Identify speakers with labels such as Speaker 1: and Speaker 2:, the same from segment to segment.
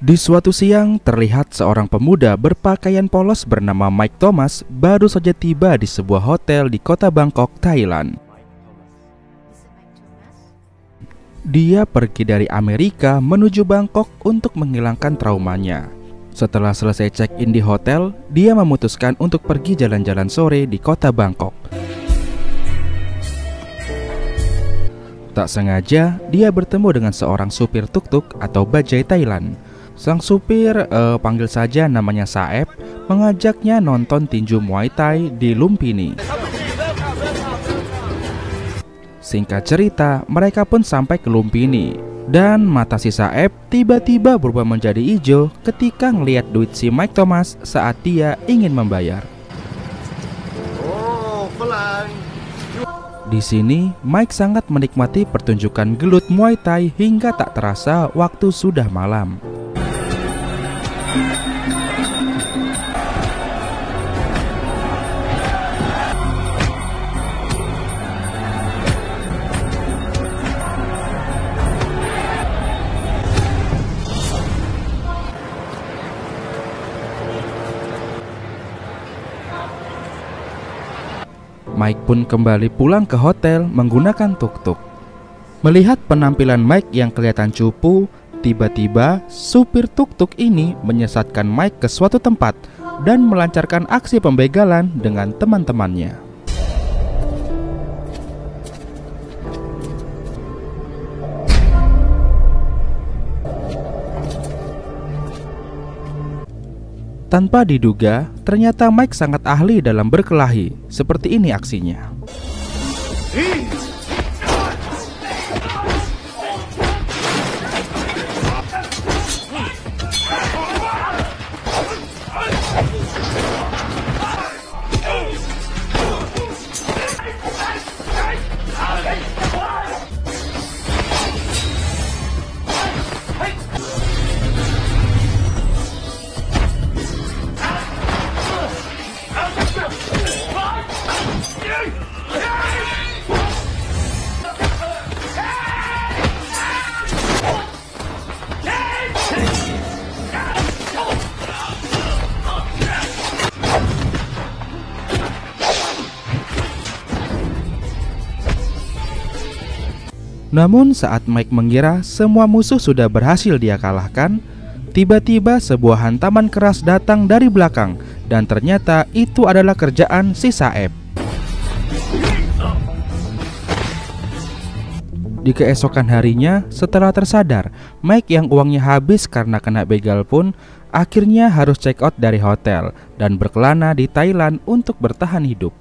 Speaker 1: Di suatu siang, terlihat seorang pemuda berpakaian polos bernama Mike Thomas baru saja tiba di sebuah hotel di kota Bangkok, Thailand. Dia pergi dari Amerika menuju Bangkok untuk menghilangkan traumanya. Setelah selesai check-in di hotel, dia memutuskan untuk pergi jalan-jalan sore di kota Bangkok. Tak sengaja, dia bertemu dengan seorang supir tuk-tuk atau bajai Thailand. Sang supir, panggil saja namanya Saeb, mengajaknya nonton tinju Muay Thai di Lumpini. Singkat cerita, mereka pun sampai ke Lumpini. Dan mata si Saeb tiba-tiba berubah menjadi hijau ketika ngelihat duit si Mike Thomas saat dia ingin membayar. Di sini, Mike sangat menikmati pertunjukan gelut Muay Thai hingga tak terasa waktu sudah malam. Mike pun kembali pulang ke hotel menggunakan tuk-tuk. Melihat penampilan Mike yang kelihatan cupu, tiba-tiba supir tuk-tuk ini menyesatkan Mike ke suatu tempat dan melancarkan aksi pembegalan dengan teman-temannya. Tanpa diduga, ternyata Mike sangat ahli dalam berkelahi. Seperti ini aksinya. Namun saat Mike mengira semua musuh sudah berhasil dia kalahkan, tiba-tiba sebuah hantaman keras datang dari belakang dan ternyata itu adalah kerjaan si Saeb. Di keesokan harinya, setelah tersadar, Mike yang uangnya habis karena kena begal pun akhirnya harus check out dari hotel dan berkelana di Thailand untuk bertahan hidup.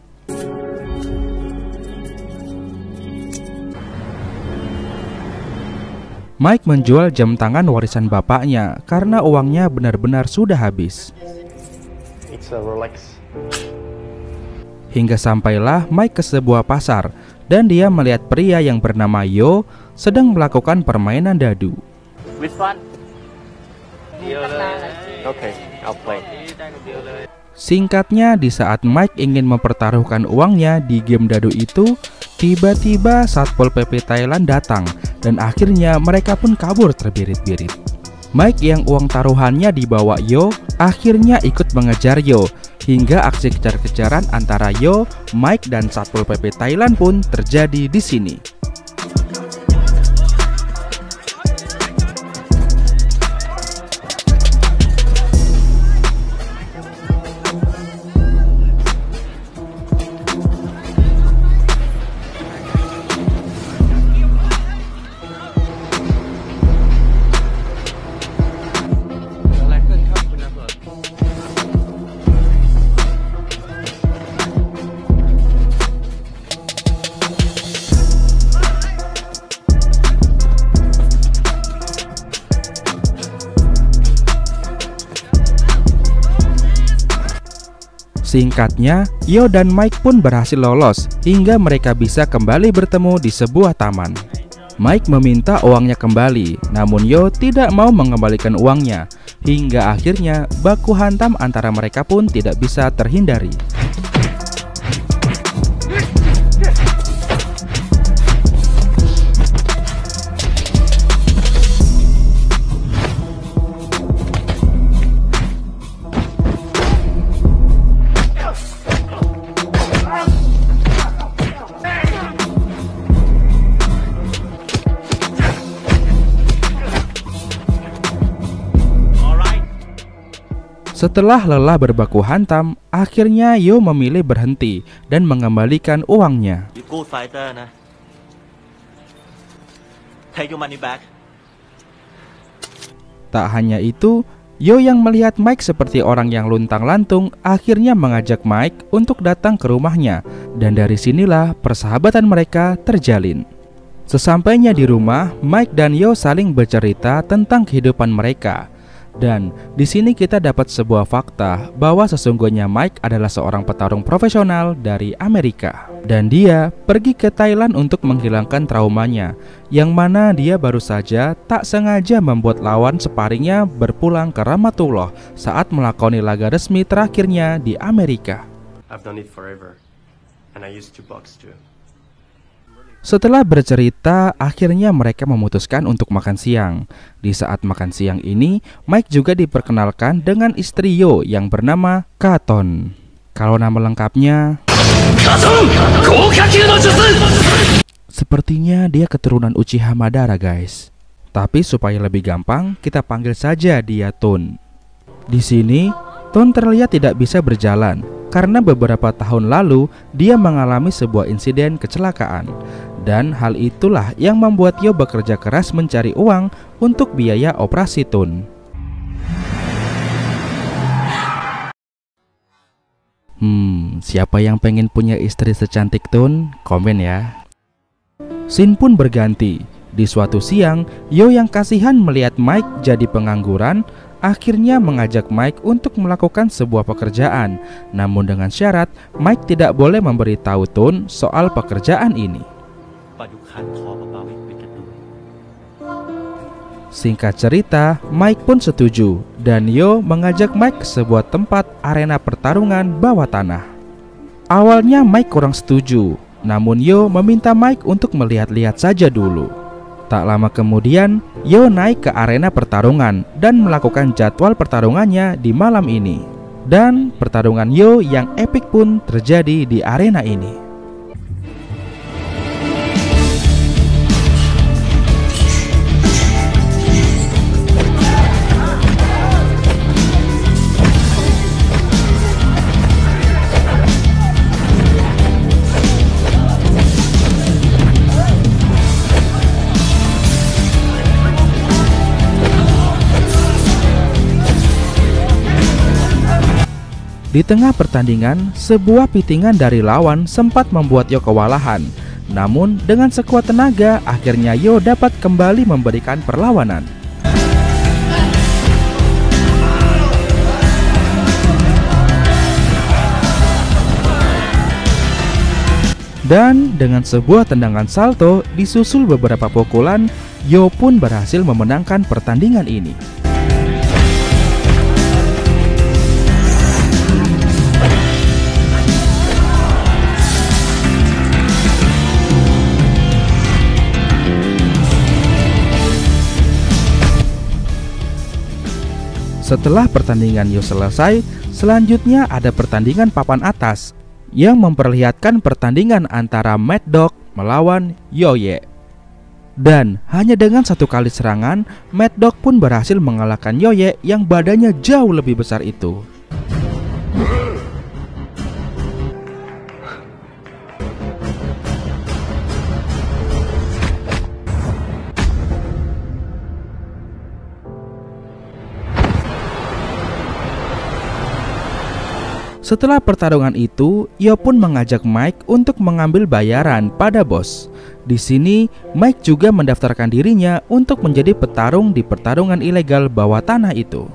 Speaker 1: Mike menjual jam tangan warisan bapaknya karena uangnya benar-benar sudah habis. Hingga sampailah Mike ke sebuah pasar dan dia melihat pria yang bernama Yo sedang melakukan permainan dadu. Singkatnya, di saat Mike ingin mempertaruhkan uangnya di game dadu itu, tiba-tiba Satpol PP Thailand datang dan akhirnya mereka pun kabur terbirit-birit. Mike yang uang taruhannya dibawa Yo akhirnya ikut mengejar Yo hingga aksi kejar-kejaran antara Yo, Mike dan Satpol PP Thailand pun terjadi di sini. Singkatnya, Yo dan Mike pun berhasil lolos hingga mereka bisa kembali bertemu di sebuah taman. Mike meminta uangnya kembali, namun Yo tidak mau mengembalikan uangnya, hingga akhirnya baku hantam antara mereka pun tidak bisa terhindari. Setelah lelah berbaku hantam, akhirnya Yo memilih berhenti dan mengembalikan uangnya.
Speaker 2: Good fighter nah. Take your money back.
Speaker 1: Tak hanya itu, Yo yang melihat Mike seperti orang yang luntang-lantung akhirnya mengajak Mike untuk datang ke rumahnya, dan dari sinilah persahabatan mereka terjalin. Sesampainya di rumah, Mike dan Yo saling bercerita tentang kehidupan mereka. Dan di sini kita dapat sebuah fakta bahwa sesungguhnya Mike adalah seorang petarung profesional dari Amerika. Dan dia pergi ke Thailand untuk menghilangkan traumanya, yang mana dia baru saja tak sengaja membuat lawan sparringnya berpulang ke Rahmatullah saat melakoni laga resmi terakhirnya di Amerika.
Speaker 3: I've done it forever, and I used to box too.
Speaker 1: Setelah bercerita, akhirnya mereka memutuskan untuk makan siang. Di saat makan siang ini, Mike juga diperkenalkan dengan istri Yo yang bernama Katon. Kalau nama lengkapnya Katon! Sepertinya dia keturunan Uchiha Madara, guys. Tapi supaya lebih gampang, kita panggil saja dia Ton. Di sini, Ton terlihat tidak bisa berjalan karena beberapa tahun lalu dia mengalami sebuah insiden kecelakaan. Dan hal itulah yang membuat Yo bekerja keras mencari uang untuk biaya operasi Ton. Siapa yang pengen punya istri secantik Ton? Komen ya. Scene pun berganti. Di suatu siang, Yo yang kasihan melihat Mike jadi pengangguran, akhirnya mengajak Mike untuk melakukan sebuah pekerjaan. Namun dengan syarat, Mike tidak boleh memberitahu Ton soal pekerjaan ini. Singkat cerita, Mike pun setuju dan Yo mengajak Mike ke sebuah tempat arena pertarungan bawah tanah. Awalnya Mike kurang setuju, namun Yo meminta Mike untuk melihat-lihat saja dulu. Tak lama kemudian, Yo naik ke arena pertarungan dan melakukan jadwal pertarungannya di malam ini. Dan pertarungan Yo yang epik pun terjadi di arena ini. Di tengah pertandingan, sebuah pitingan dari lawan sempat membuat Yo kewalahan. Namun dengan sekuat tenaga, akhirnya Yo dapat kembali memberikan perlawanan. Dan dengan sebuah tendangan salto disusul beberapa pukulan, Yo pun berhasil memenangkan pertandingan ini. Setelah pertandingan Yo selesai, selanjutnya ada pertandingan papan atas yang memperlihatkan pertandingan antara Mad Dog melawan Yoye. Dan hanya dengan satu kali serangan, Mad Dog pun berhasil mengalahkan Yoye yang badannya jauh lebih besar itu. Setelah pertarungan itu, Yo pun mengajak Mike untuk mengambil bayaran pada bos. Di sini, Mike juga mendaftarkan dirinya untuk menjadi petarung di pertarungan ilegal bawah tanah itu.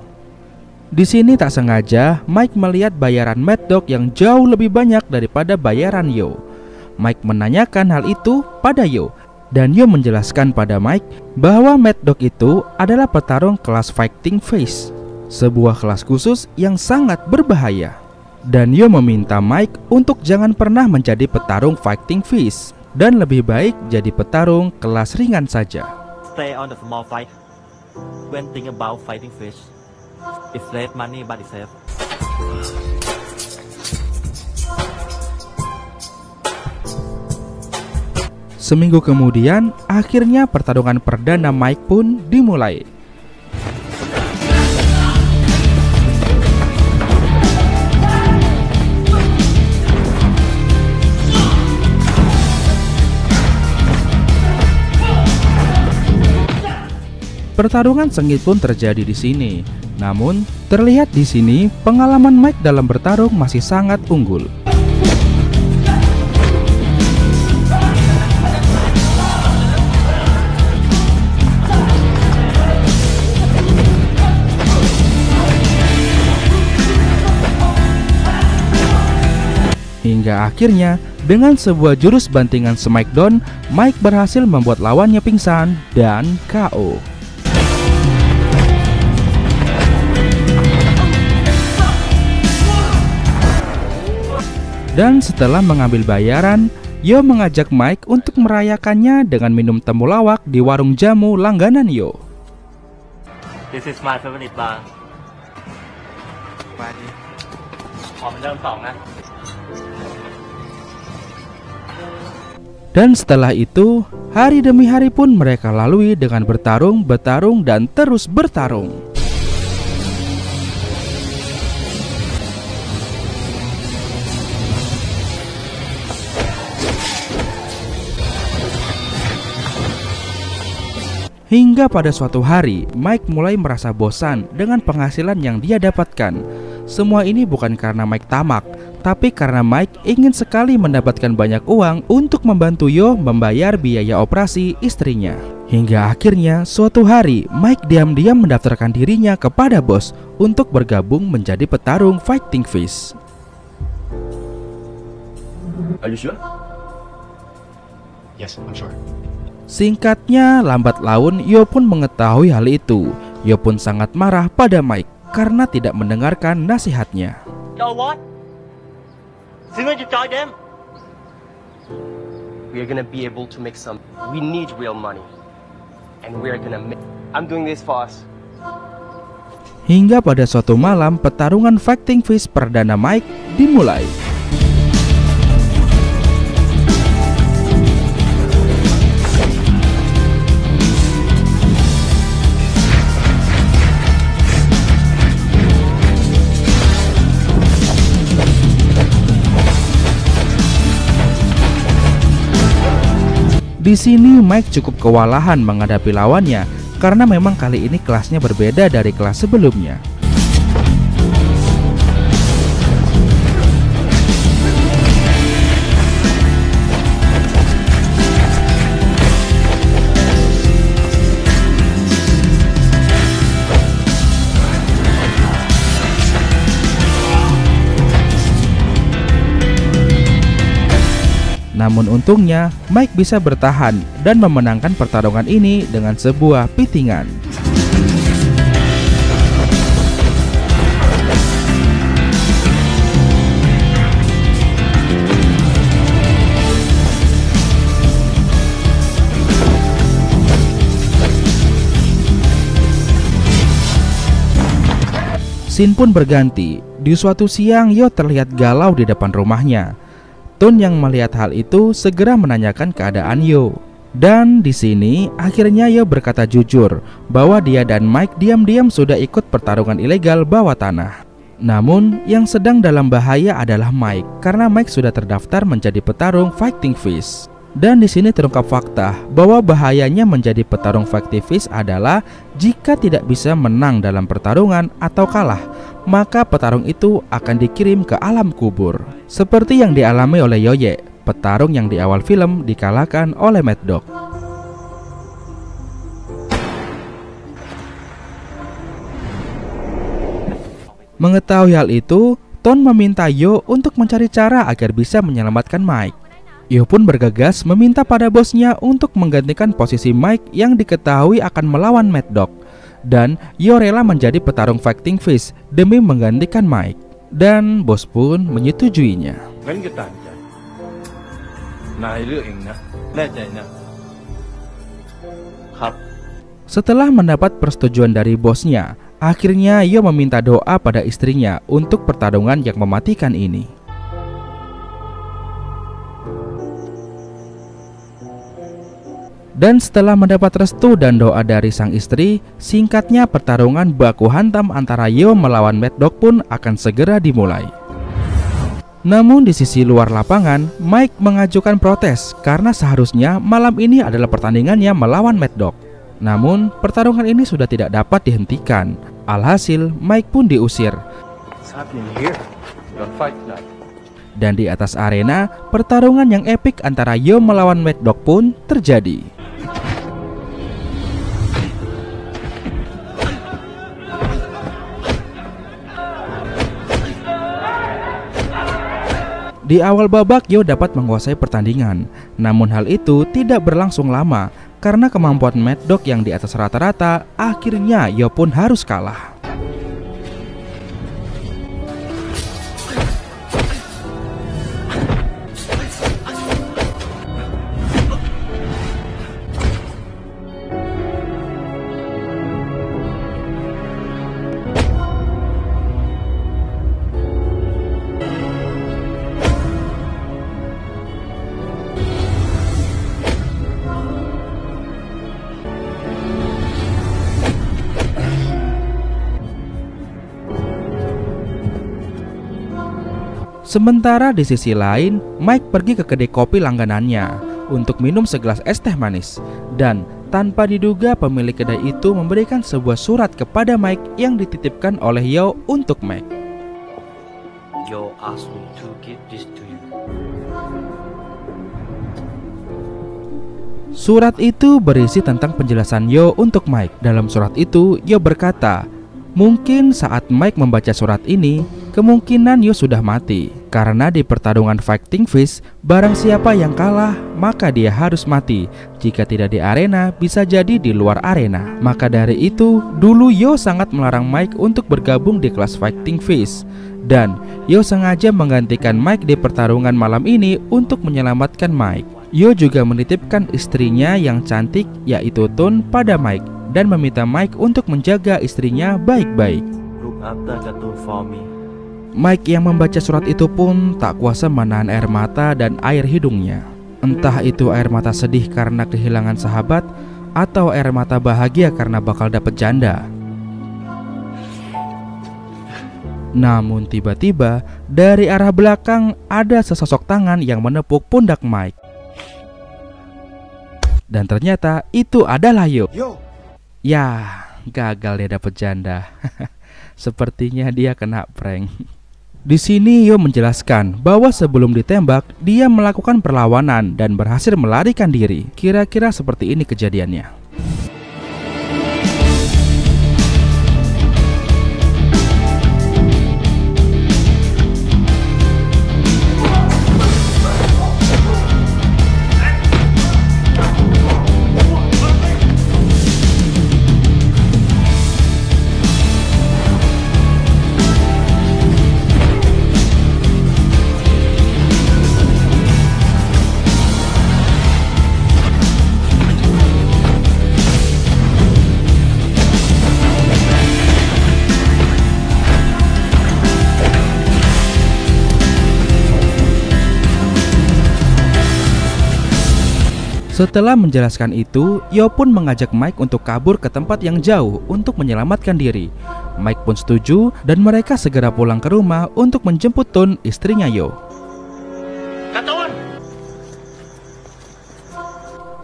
Speaker 1: Di sini tak sengaja, Mike melihat bayaran Mad Dog yang jauh lebih banyak daripada bayaran Yo. Mike menanyakan hal itu pada Yo, dan Yo menjelaskan pada Mike bahwa Mad Dog itu adalah petarung kelas Fighting Face, sebuah kelas khusus yang sangat berbahaya. Dan Yo meminta Mike untuk jangan pernah menjadi petarung Fighting Fish dan lebih baik jadi petarung kelas ringan saja.
Speaker 2: Stay on the small fight. When think about fighting fish, it's less money but it's safe.
Speaker 1: Seminggu kemudian, akhirnya pertarungan perdana Mike pun dimulai. Pertarungan sengit pun terjadi di sini. Namun, terlihat di sini pengalaman Mike dalam bertarung masih sangat unggul. Hingga akhirnya, dengan sebuah jurus bantingan Smackdown, Mike berhasil membuat lawannya pingsan dan KO. Dan setelah mengambil bayaran, Yo mengajak Mike untuk merayakannya dengan minum temulawak di warung jamu langganan Yo.
Speaker 2: This is my favorite bar.
Speaker 1: Dan setelah itu, hari demi hari pun mereka lalui dengan bertarung, dan terus bertarung. Hingga pada suatu hari, Mike mulai merasa bosan dengan penghasilan yang dia dapatkan. Semua ini bukan karena Mike tamak, tapi karena Mike ingin sekali mendapatkan banyak uang untuk membantu Yo membayar biaya operasi istrinya. Hingga akhirnya suatu hari, Mike diam-diam mendaftarkan dirinya kepada bos untuk bergabung menjadi petarung Fighting Fish.
Speaker 3: Are you sure? Yes, I'm sure.
Speaker 1: Singkatnya, lambat laun Yo pun mengetahui hal itu. Yo pun sangat marah pada Mike karena tidak mendengarkan nasihatnya.
Speaker 2: So what? So you join them?
Speaker 3: We are gonna be able to make some. We need real money. And we are gonna make. I'm doing this for us.
Speaker 1: Hingga pada suatu malam, pertarungan Fighting Fish perdana Mike dimulai. Di sini Mike cukup kewalahan menghadapi lawannya karena memang kali ini kelasnya berbeda dari kelas sebelumnya. Namun untungnya, Mike bisa bertahan dan memenangkan pertarungan ini dengan sebuah pitingan. Scene pun berganti. Di suatu siang, Yo terlihat galau di depan rumahnya. Tun yang melihat hal itu segera menanyakan keadaan Yo. Dan di sini akhirnya Yo berkata jujur bahwa dia dan Mike diam-diam sudah ikut pertarungan ilegal bawah tanah. Namun yang sedang dalam bahaya adalah Mike karena Mike sudah terdaftar menjadi petarung Fighting Fish. Dan di sini terungkap fakta bahwa bahayanya menjadi petarung Fighting Fish adalah jika tidak bisa menang dalam pertarungan atau kalah, maka petarung itu akan dikirim ke alam kubur. Seperti yang dialami oleh Yoye, petarung yang di awal film dikalahkan oleh Mad Dog. Mengetahui hal itu, Ton meminta Yo untuk mencari cara agar bisa menyelamatkan Mike. Yo pun bergegas meminta pada bosnya untuk menggantikan posisi Mike yang diketahui akan melawan Mad Dog. Dan Yo rela menjadi petarung Fighting Fish demi menggantikan Mike. Dan bos pun menyetujuinya. Setelah mendapat persetujuan dari bosnya, akhirnya Yo meminta doa pada istrinya untuk pertarungan yang mematikan ini. Dan setelah mendapat restu dan doa dari sang istri, singkatnya pertarungan baku hantam antara Yo melawan Mad Dog pun akan segera dimulai. Namun di sisi luar lapangan, Mike mengajukan protes karena seharusnya malam ini adalah pertandingannya melawan Mad Dog. Namun, pertarungan ini sudah tidak dapat dihentikan. Alhasil, Mike pun diusir.
Speaker 3: What's happening here? Don't fight tonight.
Speaker 1: Dan di atas arena, pertarungan yang epik antara Yo melawan Mad Dog pun terjadi. Di awal babak, Yo dapat menguasai pertandingan. Namun hal itu tidak berlangsung lama, karena kemampuan Mad Dog yang di atas rata-rata, akhirnya Yo pun harus kalah. Sementara di sisi lain, Mike pergi ke kedai kopi langganannya untuk minum segelas es teh manis. Dan tanpa diduga pemilik kedai itu memberikan sebuah surat kepada Mike yang dititipkan oleh Yo untuk Mike.
Speaker 2: Yo asked me to give this to you.
Speaker 1: Surat itu berisi tentang penjelasan Yo untuk Mike. Dalam surat itu, Yo berkata, mungkin saat Mike membaca surat ini, kemungkinan Yo sudah mati. Karena di pertarungan Fighting Fish, barang siapa yang kalah, maka dia harus mati. Jika tidak di arena, bisa jadi di luar arena. Maka dari itu, dulu Yo sangat melarang Mike untuk bergabung di kelas Fighting Fish. Dan Yo sengaja menggantikan Mike di pertarungan malam ini untuk menyelamatkan Mike. Yo juga menitipkan istrinya yang cantik, yaitu Tun, pada Mike dan meminta Mike untuk menjaga istrinya baik-baik.
Speaker 2: Look after Cartoon for me.
Speaker 1: Mike yang membaca surat itu pun tak kuasa menahan air mata dan air hidungnya. Entah itu air mata sedih karena kehilangan sahabat, atau air mata bahagia karena bakal dapet janda. Namun tiba-tiba dari arah belakang ada sesosok tangan yang menepuk pundak Mike. Dan ternyata itu adalah Yo. Ya, gagal dia dapet janda. Sepertinya dia kena prank. Di sini Yo menjelaskan bahwa sebelum ditembak, dia melakukan perlawanan dan berhasil melarikan diri. Kira-kira seperti ini kejadiannya. Setelah menjelaskan itu, Yo pun mengajak Mike untuk kabur ke tempat yang jauh untuk menyelamatkan diri. Mike pun setuju dan mereka segera pulang ke rumah untuk menjemput Tun, istrinya Yo.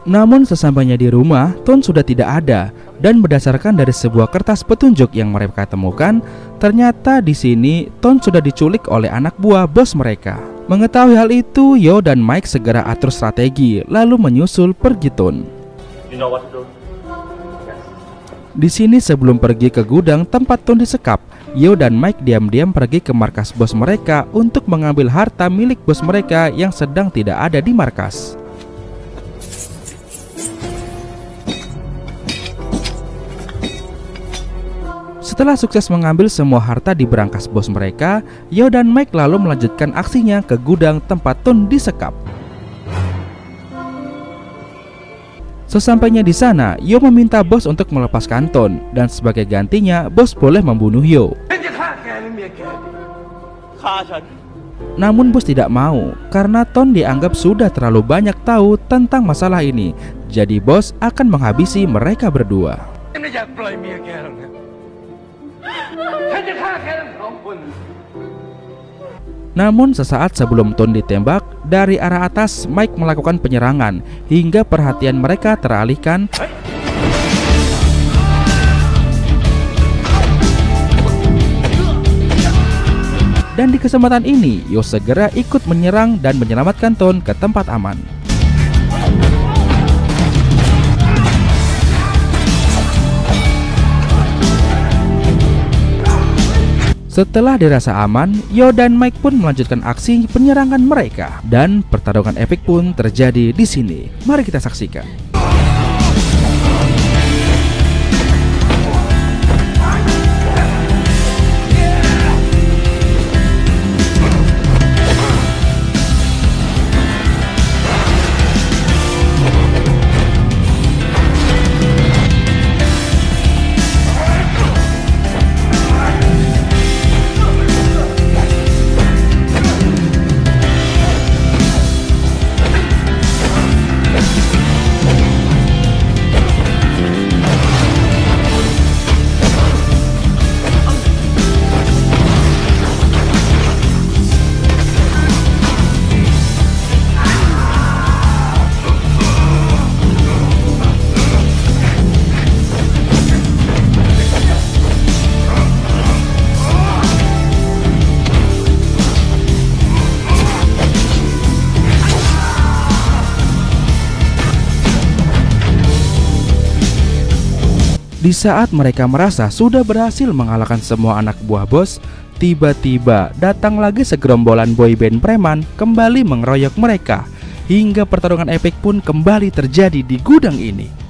Speaker 1: Namun sesampainya di rumah, Tun sudah tidak ada dan berdasarkan dari sebuah kertas petunjuk yang mereka temukan, ternyata di sini Tun sudah diculik oleh anak buah bos mereka. Mengetahui hal itu, Yo dan Mike segera atur strategi lalu menyusul pergi Tun.
Speaker 2: You know what to do?
Speaker 1: Di sini sebelum pergi ke gudang tempat Tun disekap, Yo dan Mike diam-diam pergi ke markas bos mereka untuk mengambil harta milik bos mereka yang sedang tidak ada di markas. Setelah sukses mengambil semua harta di berangkas bos mereka, Yo dan Mike lalu melanjutkan aksinya ke gudang tempat Tun disekap. Sesampainya di sana, Yo meminta bos untuk melepaskan Tun dan sebagai gantinya bos boleh membunuh Yo. Namun bos tidak mau karena Tun dianggap sudah terlalu banyak tahu tentang masalah ini. Jadi bos akan menghabisi mereka berdua. Namun sesaat sebelum Tun ditembak, dari arah atas Mike melakukan penyerangan hingga perhatian mereka teralihkan Dan di kesempatan ini, Yo segera ikut menyerang dan menyelamatkan Ton ke tempat aman. Setelah dirasa aman, Yo dan Mike pun melanjutkan aksi penyerangan mereka dan pertarungan epik pun terjadi di sini. Mari kita saksikan. Di saat mereka merasa sudah berhasil mengalahkan semua anak buah bos, tiba-tiba datang lagi segerombolan boyband preman kembali mengeroyok mereka, hingga pertarungan epik pun kembali terjadi di gudang ini.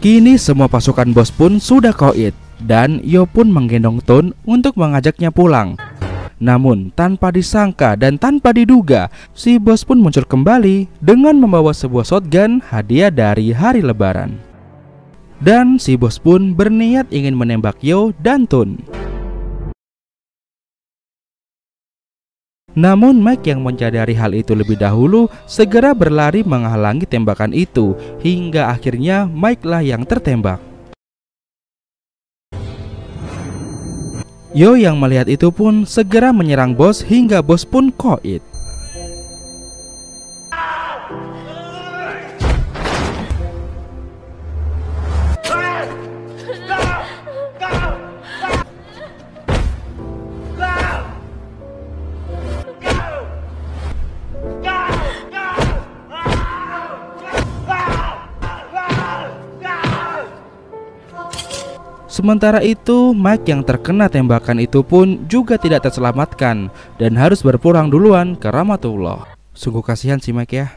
Speaker 1: Kini semua pasukan bos pun sudah koit, dan Yo pun menggendong Ton untuk mengajaknya pulang. Namun tanpa disangka dan tanpa diduga, si bos pun muncul kembali dengan membawa sebuah shotgun hadiah dari hari lebaran. Dan si bos pun berniat ingin menembak Yo dan Ton. Namun Mike yang menyadari hal itu lebih dahulu segera berlari menghalangi tembakan itu, hingga akhirnya Mike lah yang tertembak. Yo yang melihat itu pun segera menyerang bos hingga bos pun koit. Sementara itu, Mike yang terkena tembakan itu pun juga tidak terselamatkan dan harus berpulang duluan ke Rahmatullah. Sungguh kasihan si Mike ya.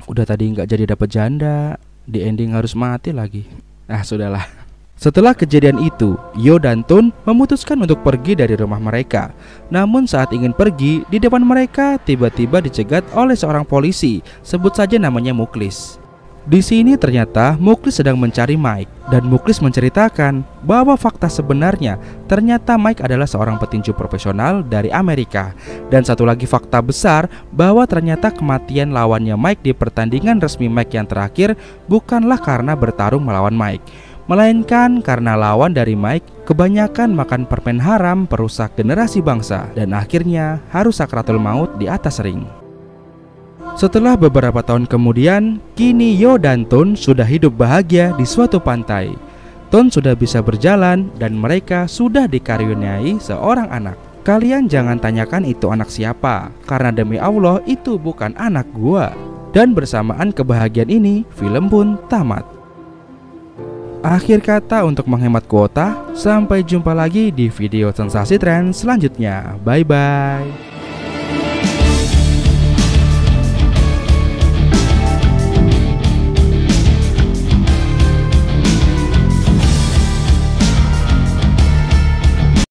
Speaker 1: Udah tadi nggak jadi dapat janda, di ending harus mati lagi. Nah sudahlah. Setelah kejadian itu, Yo dan Ton memutuskan untuk pergi dari rumah mereka. Namun saat ingin pergi, di depan mereka tiba-tiba dicegat oleh seorang polisi, sebut saja namanya Muklis. Di sini ternyata Muklis sedang mencari Mike, dan Muklis menceritakan bahwa fakta sebenarnya ternyata Mike adalah seorang petinju profesional dari Amerika. Dan satu lagi fakta besar bahwa ternyata kematian lawannya Mike di pertandingan resmi Mike yang terakhir bukanlah karena bertarung melawan Mike, melainkan karena lawan dari Mike kebanyakan makan permen haram perusak generasi bangsa dan akhirnya harus sakratul maut di atas ring. Setelah beberapa tahun kemudian, kini Yo dan Ton sudah hidup bahagia di suatu pantai. Ton sudah bisa berjalan dan mereka sudah dikaruniai seorang anak. Kalian jangan tanyakan itu anak siapa, karena demi Allah itu bukan anak gua. Dan bersamaan kebahagiaan ini, film pun tamat. Akhir kata untuk menghemat kuota, sampai jumpa lagi di video sensasi tren selanjutnya. Bye bye.